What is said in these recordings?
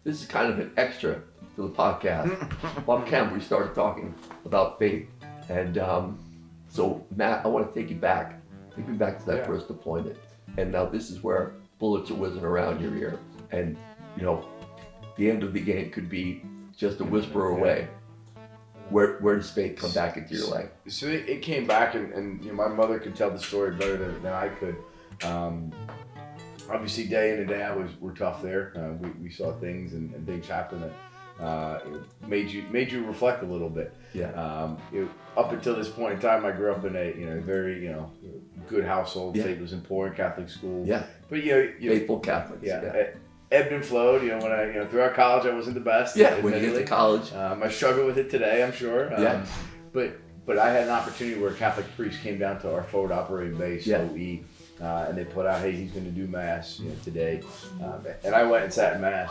this is kind of an extra to the podcast. Off camera, we started talking about faith. And so, Matt, I want to take you back. Take me back to that first deployment. And now this is where bullets are whizzing around your ear. And, you know, the end of the game could be just a whisper away. Where does faith come back into your life? So it came back, and you know, my mother could tell the story better than I could. Obviously, day in and day out were tough there. We saw things and things happen that made you reflect a little bit. Yeah. Up until this point in time, I grew up in a very good household. Faith was important, Catholic school. Yeah. But faithful Catholics. Yeah. Ebbed and flowed. When I throughout college, I wasn't the best. Yeah. When you get to college, I struggle with it today, I'm sure. But I had an opportunity where a Catholic priest came down to our forward operating base, OE, and they put out, hey, he's going to do mass today, and I went and sat in mass,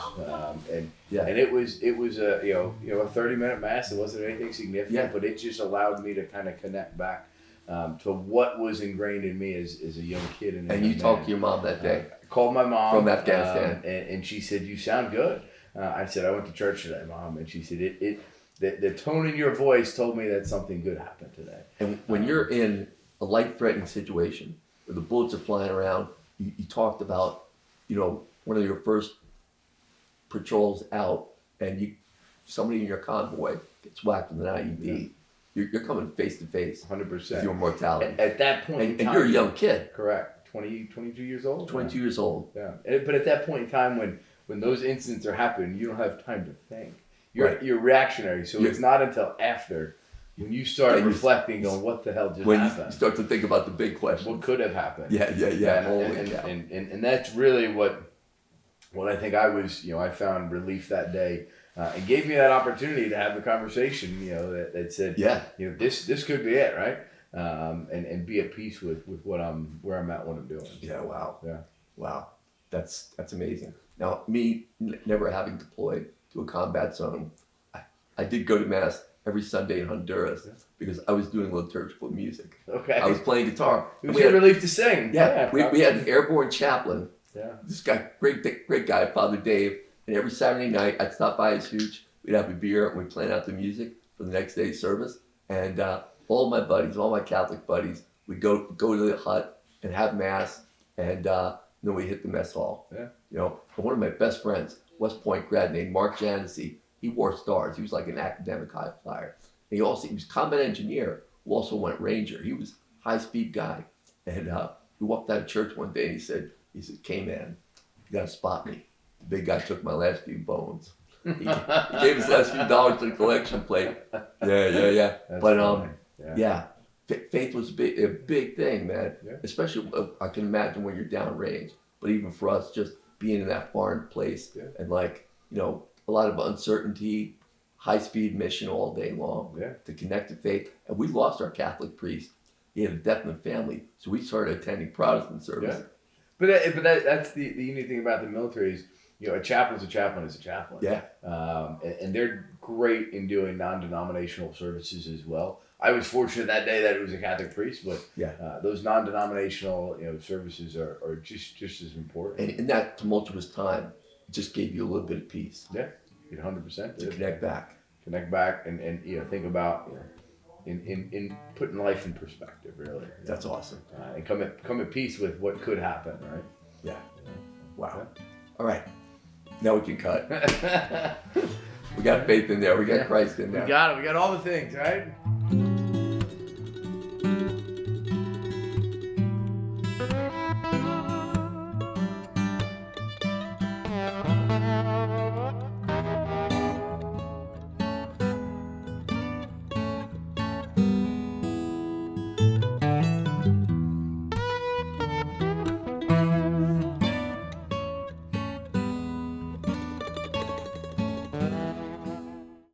and it was a 30-minute mass. It wasn't anything significant, but it just allowed me to kind of connect back to what was ingrained in me as a young kid. And you talked to your mom that day. Called my mom from Afghanistan, and she said, "You sound good." I said, "I went to church today, Mom," and she said, The tone in your voice told me that something good happened today." And when you're in a life-threatening situation where the bullets are flying around, you talked about, one of your first patrols out, and somebody in your convoy gets whacked with an IED. You're coming face to face, 100%, with your mortality. At that point, in time, and you're a young kid. Correct. 22 years old. 22 years old. Yeah. But at that point in time, when those incidents are happening, you don't have time to think. You're reactionary. So it's not until after, when you start reflecting on what the hell just happened. When you start to think about the big question. What could have happened? Yeah. And that's really what I think I was. I found relief that day. And gave me that opportunity to have the conversation, that said, this could be it, right? And be at peace with where I'm at, what I'm doing. Yeah. Wow. Yeah. Wow. That's amazing. Now, me never having deployed to a combat zone, I did go to mass every Sunday in Honduras because I was doing liturgical music. Okay. I was playing guitar. It was your relief to sing. Yeah. We had an airborne chaplain. Yeah. This guy, great guy, Father Dave. And every Saturday night, I'd stop by his hooch. We'd have a beer and we'd plan out the music for the next day's service. And all my buddies, all my Catholic buddies, we'd go to the hut and have mass, and then we hit the mess hall. Yeah. And one of my best friends, West Point grad named Mark Janessi, he wore stars. He was like an academic high flyer. And he was a combat engineer who also went ranger. He was a high-speed guy. And we walked out of church one day and he said, K-Man, you got to spot me. The big guy took my last few bones. He gave his last few dollars to the collection plate. Yeah. That's but funny. faith was a big thing, man. Yeah. Especially, I can imagine when you're downrange. But even for us, just being in that foreign place and a lot of uncertainty, high-speed mission all day long to connect to faith. And we lost our Catholic priest. He had a death in the family, so we started attending Protestant service. Yeah. But that's the unique thing about the military is, a chaplain's a chaplain is a chaplain. Yeah. And they're great in doing non-denominational services as well. I was fortunate that day that it was a Catholic priest, but those non-denominational services are just as important. And in that tumultuous time, it just gave you a little bit of peace. Yeah, 100%. To connect back. Connect back and think about in putting life in perspective, really. That's awesome. And come at peace with what could happen, right? Yeah. Wow. All right. Now we can cut. We got faith in there. We got Christ in there. We got it. We got all the things, right?